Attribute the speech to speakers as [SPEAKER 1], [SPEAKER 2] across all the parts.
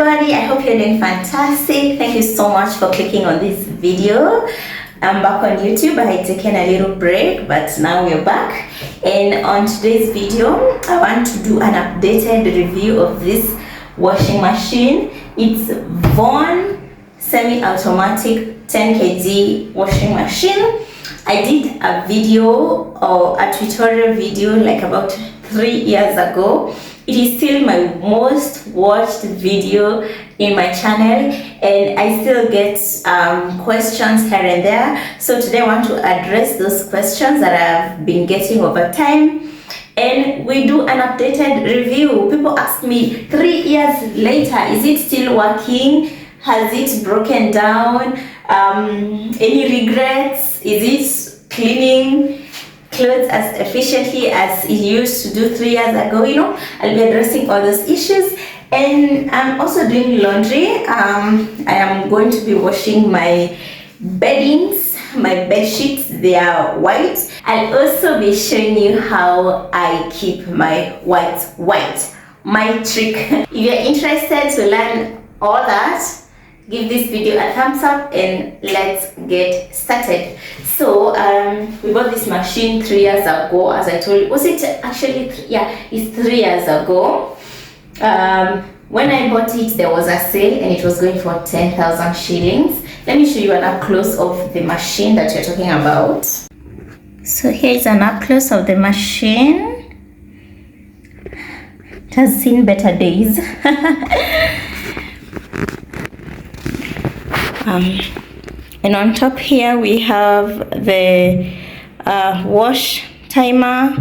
[SPEAKER 1] everybody, I hope you're doing fantastic. Thank you so much for clicking on this video. I'm back on YouTube. I had taken a little break, but now we're back. And on today's video, I want to do an updated review of this washing machine. It's Von semi-automatic 10 kg washing machine. I did a video or a tutorial video like about 3 years ago. It is still my most watched video in my channel, and I still get questions here and there. So today I want to address those questions that I've been getting over time, and we do an updated review. People ask me 3 years later, is it still working? Has it broken down? Any regrets? Is it cleaning clothes as efficiently as it used to do 3 years ago? You know, I'll be addressing all those issues. And I'm also doing laundry. I am going to be washing my beddings, my bed sheets. They are white. I'll also be showing you how I keep my white. My trick. If you're interested to learn all that, give this video a thumbs up and let's get started. So we bought this machine 3 years ago, as I told you. Was it actually it's 3 years ago. When I bought it, there was a sale and it was going for 10,000 shillings. Let me show you an up close of the machine that you're talking about. So here's an up close of the machine. It has seen better days. And on top here we have the wash timer.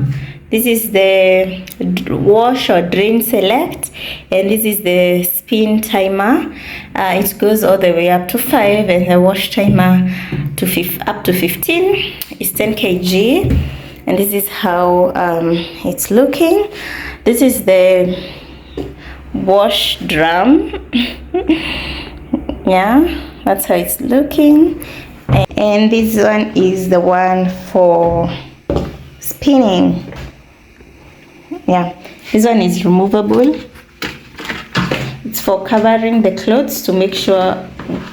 [SPEAKER 1] This is the wash or drain select, and this is the spin timer. It goes all the way up to 5, and the wash timer to up to 15 is 10 kg. And this is how it's looking. This is the wash drum. Yeah, that's how it's looking. And this one is the one for spinning. Yeah, this one is removable. It's for covering the clothes to make sure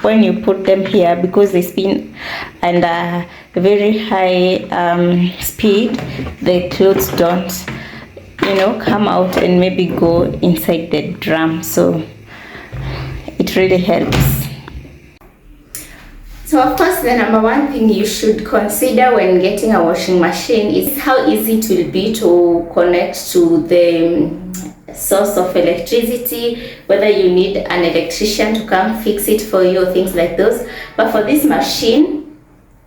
[SPEAKER 1] when you put them here, because they spin and a very high speed, the clothes don't, you know, come out and maybe go inside the drum. So it really helps. So of course, the number one thing you should consider when getting a washing machine is how easy it will be to connect to the source of electricity, whether you need an electrician to come fix it for you or things like those. But for this machine,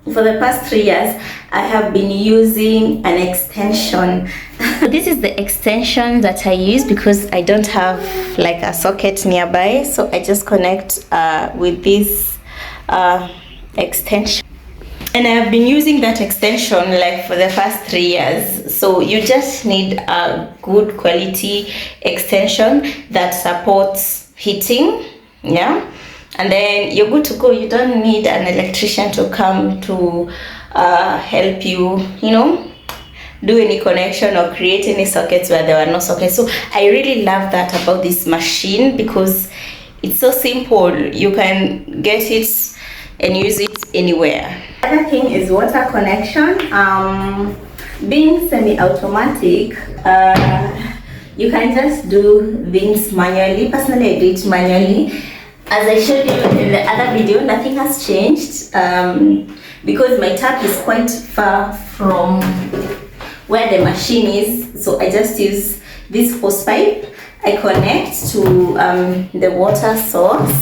[SPEAKER 1] for the past 3 years, I have been using an extension. This is the extension that I use because I don't have like a socket nearby. So I just connect with this extension, and I've been using that extension like for the past 3 years. So you just need a good quality extension that supports heating, yeah, and then you're good to go. You don't need an electrician to come to help you, you know, do any connection or create any sockets where there were no sockets. So I really love that about this machine because it's so simple. You can get it and use it anywhere. Other thing is water connection. Being semi-automatic, you can just do things manually. Personally, I do it manually. As I showed you in the other video, nothing has changed because my tap is quite far from where the machine is. So I just use this hose pipe. I connect to the water source,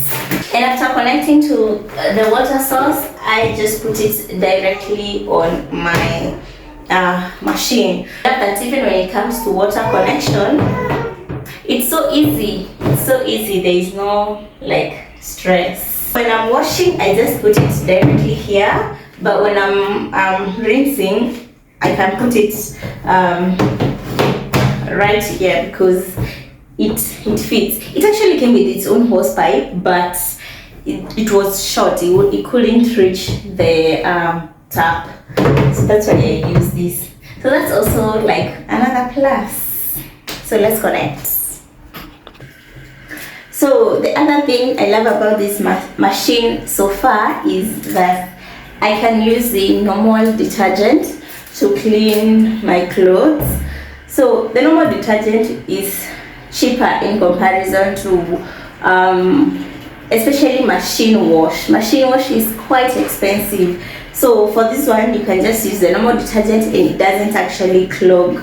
[SPEAKER 1] and after connecting to the water source, I just put it directly on my machine. That even when it comes to water connection, it's so easy. It's so easy. There is no like stress. When I'm washing, I just put it directly here. But when I'm rinsing, I can put it right here because it fits. It actually came with its own hose pipe, but it was short. It couldn't reach the tap, so that's why I use this. So that's also like another plus. So let's connect. So the other thing I love about this machine so far is that I can use the normal detergent to clean my clothes. So the normal detergent is cheaper in comparison to especially machine wash. Machine wash is quite expensive. So for this one, you can just use the normal detergent and it doesn't actually clog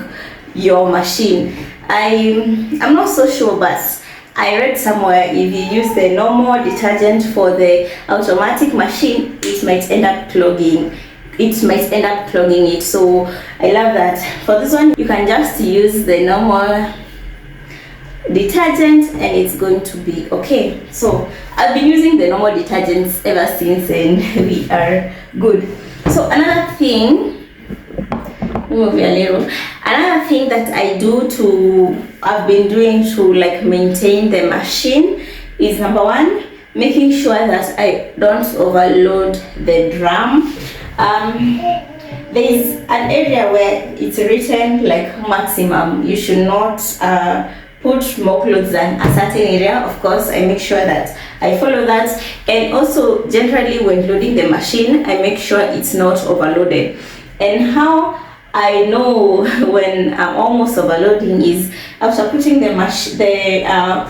[SPEAKER 1] your machine. I'm not so sure, but I read somewhere if you use the normal detergent for the automatic machine, it might end up clogging it. So I love that. For this one, you can just use the normal detergent and it's going to be okay. So I've been using the normal detergents ever since and we are good. So another thing that I do I've been doing to like maintain the machine is, number one, making sure that I don't overload the drum. There's an area where it's written like maximum. You should not put more clothes than a certain area. Of course, I make sure that I follow that, and also generally when loading the machine, I make sure it's not overloaded. And how I know when I'm almost overloading is after putting the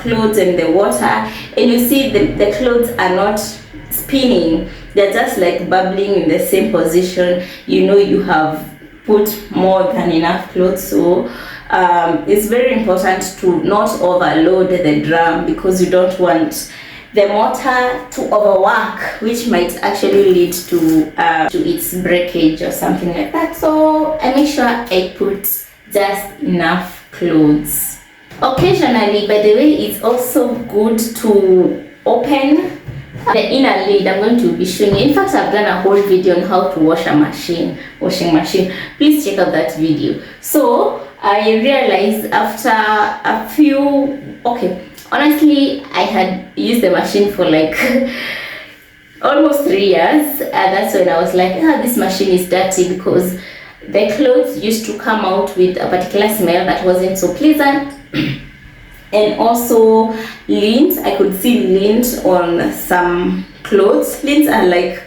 [SPEAKER 1] clothes in the water, and you see the clothes are not spinning, they're just like bubbling in the same position. You know you have put more than enough clothes. So it's very important to not overload the drum, because you don't want the motor to overwork, which might actually lead to its breakage or something like that. So I make sure I put just enough clothes. Occasionally, by the way, it's also good to open the inner lid. I'm going to be showing you. In fact, I've done a whole video on how to wash a washing machine. Please check out that video. So I realized after a few, honestly, I had used the machine for like almost 3 years, and that's when I was like, this machine is dirty, because the clothes used to come out with a particular smell that wasn't so pleasant. And also lint, I could see lint on some clothes. Lint are like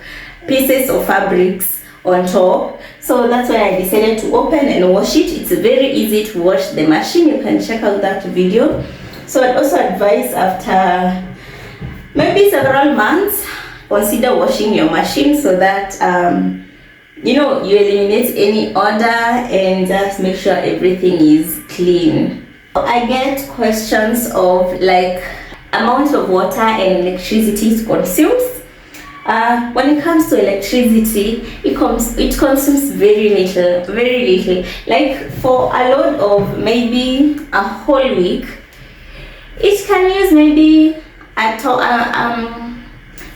[SPEAKER 1] pieces of fabrics on top. So that's why I decided to open and wash it. It's very easy to wash the machine. You can check out that video. So I'd also advise, after maybe several months, consider washing your machine so that you eliminate any odor and just make sure everything is clean. I get questions of like amount of water and electricity it consumes. When it comes to electricity, it consumes very little. Like for a load of maybe a whole week, it can use maybe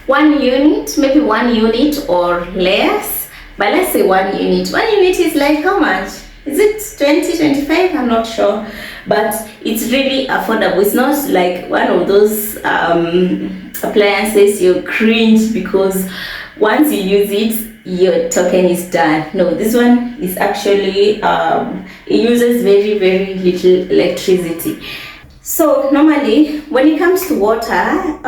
[SPEAKER 1] one unit or less. But let's say 1 unit. 1 unit is like how much? Is it 20, 25? I'm not sure. But it's really affordable. It's not like one of those appliances you cringe because once you use it, your token is done. No, this one is actually, it uses very little electricity. So normally when it comes to water,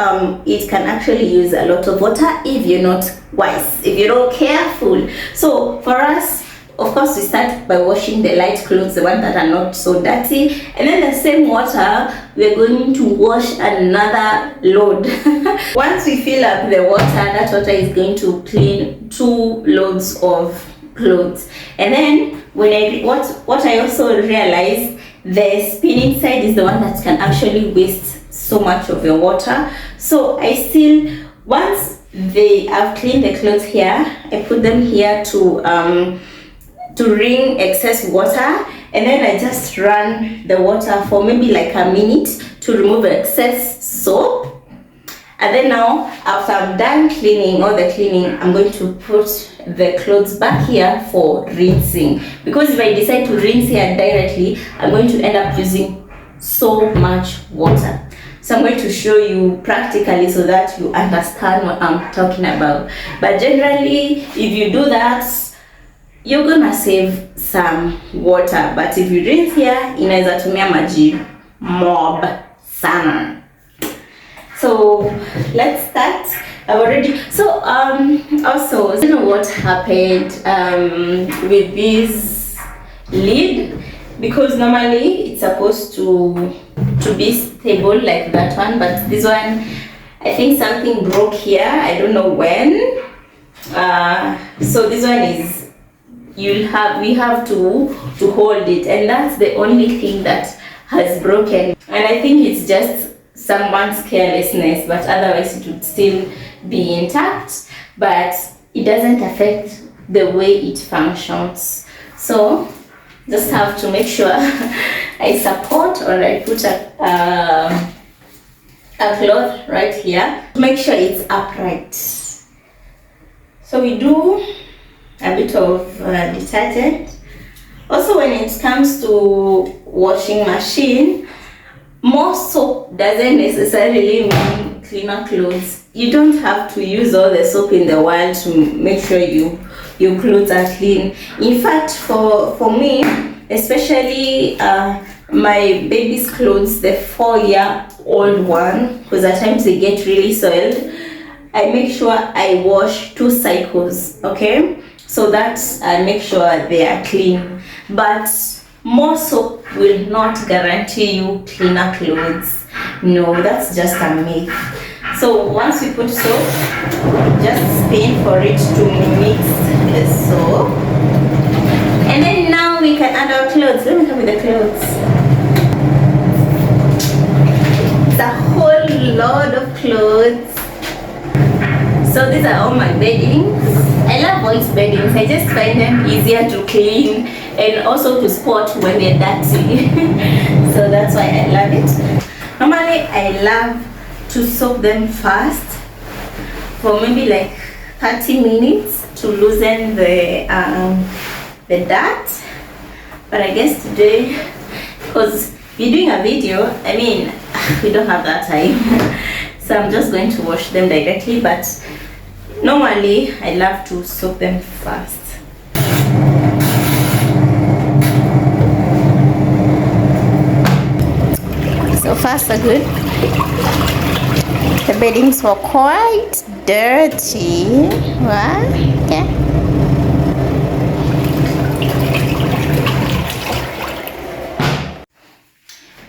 [SPEAKER 1] it can actually use a lot of water if you're not wise, if you're not careful. So for us, of course, we start by washing the light clothes, the ones that are not so dirty, and then the same water we're going to wash another load. Once we fill up the water, that water is going to clean 2 loads of clothes. And then what I also realized, the spinning side is the one that can actually waste so much of your water. So I still, once I've cleaned the clothes here, I put them here to wring excess water, and then I just run the water for maybe like a minute to remove excess soap. And then now, after I'm done cleaning, I'm going to put the clothes back here for rinsing. Because if I decide to rinse here directly, I'm going to end up using so much water. So I'm going to show you practically so that you understand what I'm talking about. But generally, if you do that, you're gonna save some water. But if you rinse here, inaweza tumia maji mob sana. So let's start. I've already also, you know what happened with this lid, because normally it's supposed to be stable like that one, but this one, I think something broke here. I don't know when. So this one is, we have to hold it, and that's the only thing that has broken. And I think it's just someone's carelessness, but otherwise it would still be intact, but it doesn't affect the way it functions. So just have to make sure I support, or I put a cloth right here to make sure it's upright. So we do a bit of detergent. Also, when it comes to washing machine, more soap doesn't necessarily mean cleaner clothes. You don't have to use all the soap in the world to make sure your clothes are clean. In fact, for me, especially my baby's clothes, the 4-year-old one, because at times they get really soiled, I make sure I wash 2 cycles, okay? So that I make sure they are clean. But more soap will not guarantee you cleaner clothes. No, that's just a myth. So once we put soap, just spin for it to mix the soap. And then now we can add our clothes. Let me come with the clothes. It's a whole load of clothes. So these are all my beddings. I love white beddings. I just find them easier to clean and also to spot when they're dirty. So that's why I love it. Normally I love to soak them fast for maybe like 30 minutes to loosen the dirt. But I guess today, because we're doing a video, I mean, we don't have that time. So I'm just going to wash them directly, but normally I love to soak them fast. So far so good. The beddings were quite dirty. Right? Okay.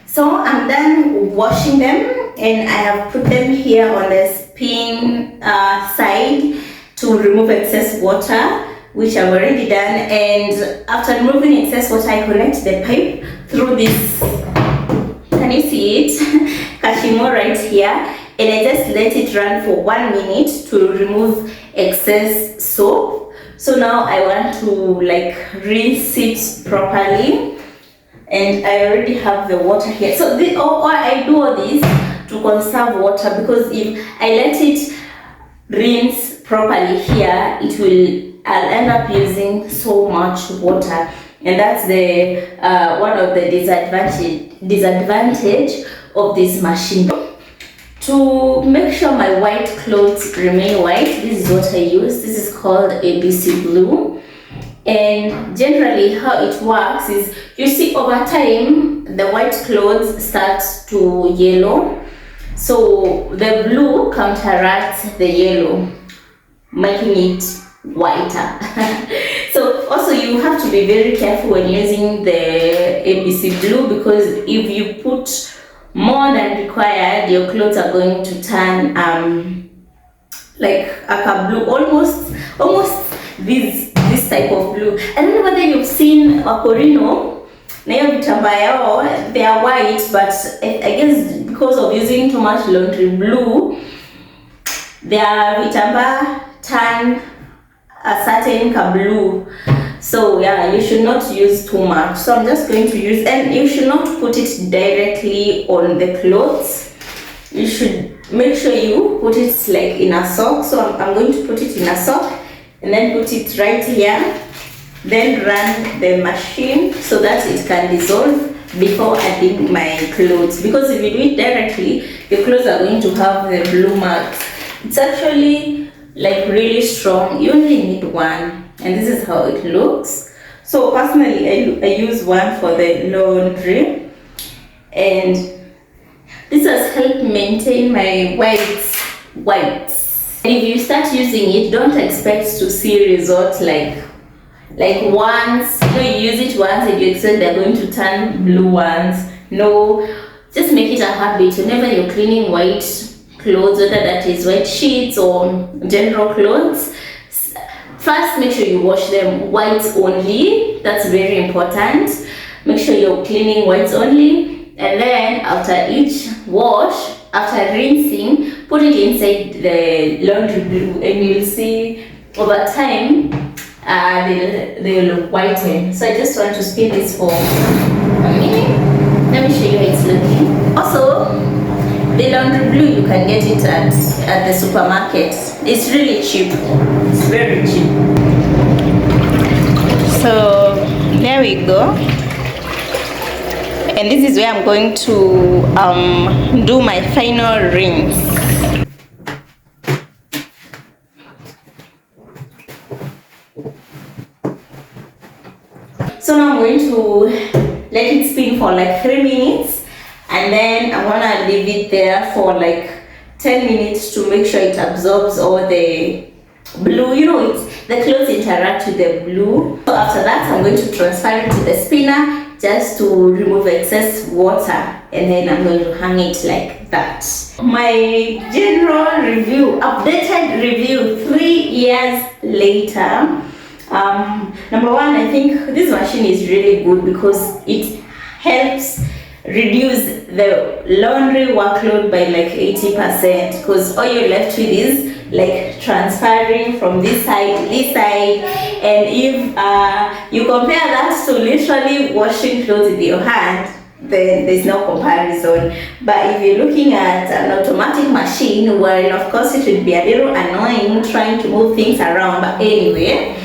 [SPEAKER 1] So I'm done washing them, and I have put them here on the spin side to remove excess water, which I've already done. And after removing excess water, I connect the pipe through this, can you see it? Kashimo right here, and I just let it run for 1 minute to remove excess soap. So now I want to like rinse it properly, and I already have the water here. So I do all this to conserve water, because if I let it rinse properly here, I'll end up using so much water, and that's the one of the disadvantage of this machine. To make sure my white clothes remain white, this is what I use. This is called ABC Blue. And generally how it works is, you see, over time the white clothes start to yellow, so the blue counteracts the yellow, making it whiter. So also you have to be very careful when using the ABC Blue, because if you put more than required, your clothes are going to turn like a blue, almost this type of blue. I don't know whether you've seen Wakorino, na hiyo vitambaa yao, they are white, but I guess because of using too much laundry blue, their vitambaa turn a certain blue. So yeah, you should not use too much. So I'm just going to use, and you should not put it directly on the clothes. You should make sure you put it like in a sock. So I'm going to put it in a sock and then put it right here, then run the machine so that it can dissolve before adding my clothes, because if you do it directly, your clothes are going to have the blue marks. It's actually like really strong. You only need one, and this is how it looks. So personally I use one for the laundry, and This has helped maintain my whites. And if you start using it, don't expect to see results like once, you use it once and you expect they're going to turn blue ones. No, just make it a habit. Whenever you're cleaning white clothes, whether that is white sheets or general clothes, first make sure you wash them white only. That's very important. Make sure you're cleaning whites only, and then after each wash, after rinsing, put it inside the laundry blue, and you'll see over time they'll whiten. So I just want to spin this for a minute. Let me show you how it's looking. Also, the laundry blue, you can get it at the supermarket. It's really cheap. It's very cheap. So there we go. And this is where I'm going to do my final rinse. So now I'm going to let it spin for like 3 minutes, and then I'm gonna leave it there for like 10 minutes to make sure it absorbs all the blue. The clothes interact with the blue. So after that, I'm going to transfer it to the spinner just to remove excess water, and then I'm going to hang it like that. My general review, updated review 3 years later. Number one, I think this machine is really good because it helps reduce the laundry workload by like 80%, because all you're left with is like transferring from this side to this side. And if you compare that to literally washing clothes with your hand, then there's no comparison. But if you're looking at an automatic machine, well, of course it would be a little annoying trying to move things around, but anyway,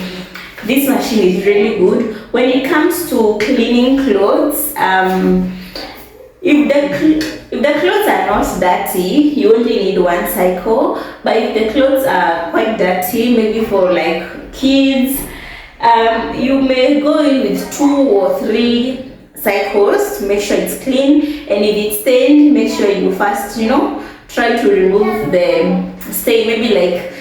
[SPEAKER 1] this machine is really good when it comes to cleaning clothes. If the clothes are not dirty, you only need 1 cycle. But if the clothes are quite dirty, maybe for like kids, you may go in with 2 or 3 cycles to make sure it's clean. And if it's stained, make sure you first, try to remove the stain. Maybe like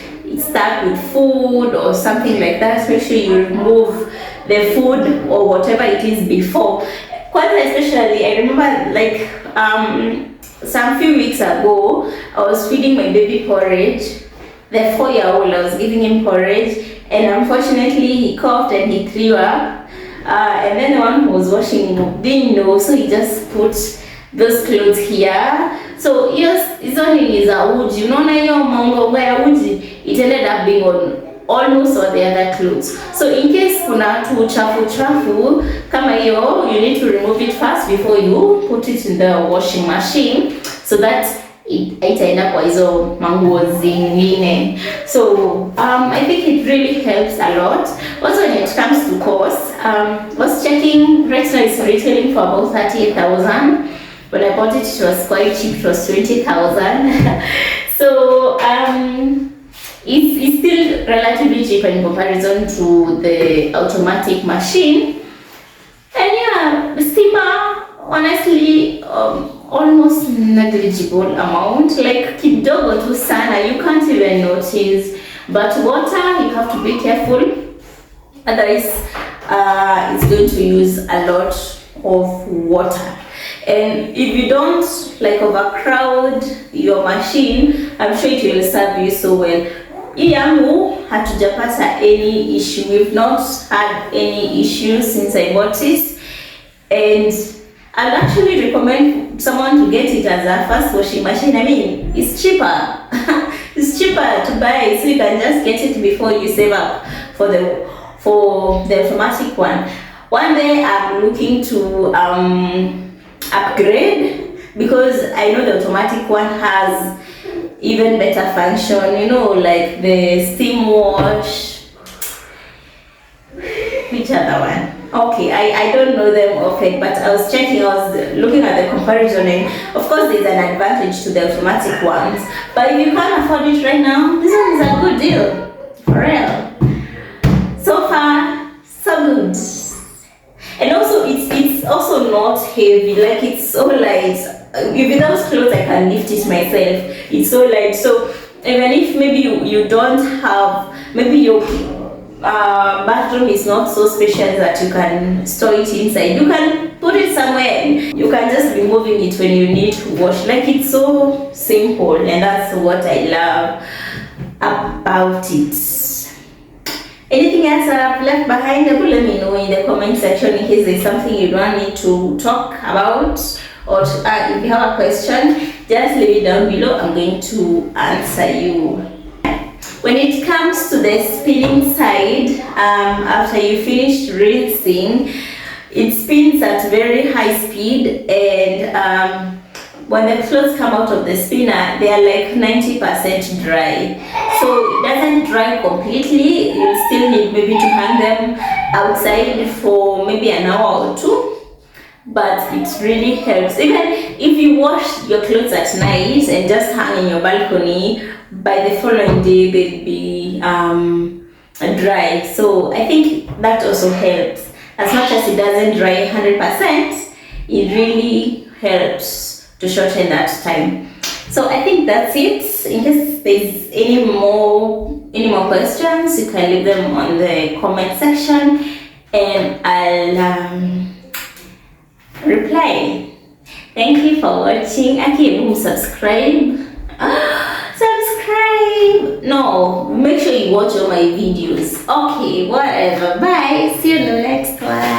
[SPEAKER 1] start with food or something like that. Make sure you remove the food or whatever it is before. Quite especially, I remember like some few weeks ago, I was feeding my baby porridge. The 4-year-old, I was giving him porridge, and unfortunately he coughed and he threw up. And then the one who was washing didn't know, so he just put those clothes here. So yes, it's only a uji. It ended up being on almost all the other clothes. So in case kuna tu chafu kama hiyo, you need to remove it first before you put it in the washing machine, so that itaenda kwa hizo manguo zingine. So I think it really helps a lot. Also when it comes to cost, was checking, right now it's retailing for about 38,000. When I bought it, it was quite cheap. It was 20,000. So it's still relatively cheap in comparison to the automatic machine. And yeah, the steamer, honestly, almost negligible amount, like kidogo tu sana, you can't even notice. But water, you have to be careful, otherwise it's going to use a lot of water. And if you don't like overcrowd your machine, I'm sure it will serve you so well. Yangu hatujapata any issue. We've not had any issues since I bought it, and I'd actually recommend someone to get it as a first washing machine. I mean, it's cheaper. It's cheaper to buy, so you can just get it before you save up for the automatic one. One day I'm looking to upgrade, because I know the automatic one has even better function, like the steam wash. Which other one? Okay, I don't know them often, but I was looking at the comparison, and of course there's an advantage to the automatic ones. But if you can't afford it right now, this one is a good deal, for real. So far, so good. And also it's also not heavy, like it's so light. If those clothes I can lift it myself. It's so light. So even if maybe you don't have, maybe your bathroom is not so spacious that you can store it inside, you can put it somewhere and you can just be moving it when you need to wash. Like, it's so simple, and that's what I love about it. Anything else I've left behind? Let me know in the comment section in case there's something you want me to talk about, or if you have a question, just leave it down below. I'm going to answer you. When it comes to the spinning side, after you finish rinsing, it spins at very high speed, and when the clothes come out of the spinner, they are like 90% dry. So it doesn't dry completely. You still need maybe to hang them outside for maybe an hour or two. But it really helps. Even if you wash your clothes at night and just hang in your balcony, by the following day they'll be dry. So I think that also helps. As much as it doesn't dry 100%, it really helps to shorten that time. So I think that's it. In case there's any more questions, you can leave them on the comment section, and I'll reply. Thank you for watching. Okay, subscribe. Subscribe. No, make sure you watch all my videos. Okay, whatever. Bye. See you in the next one.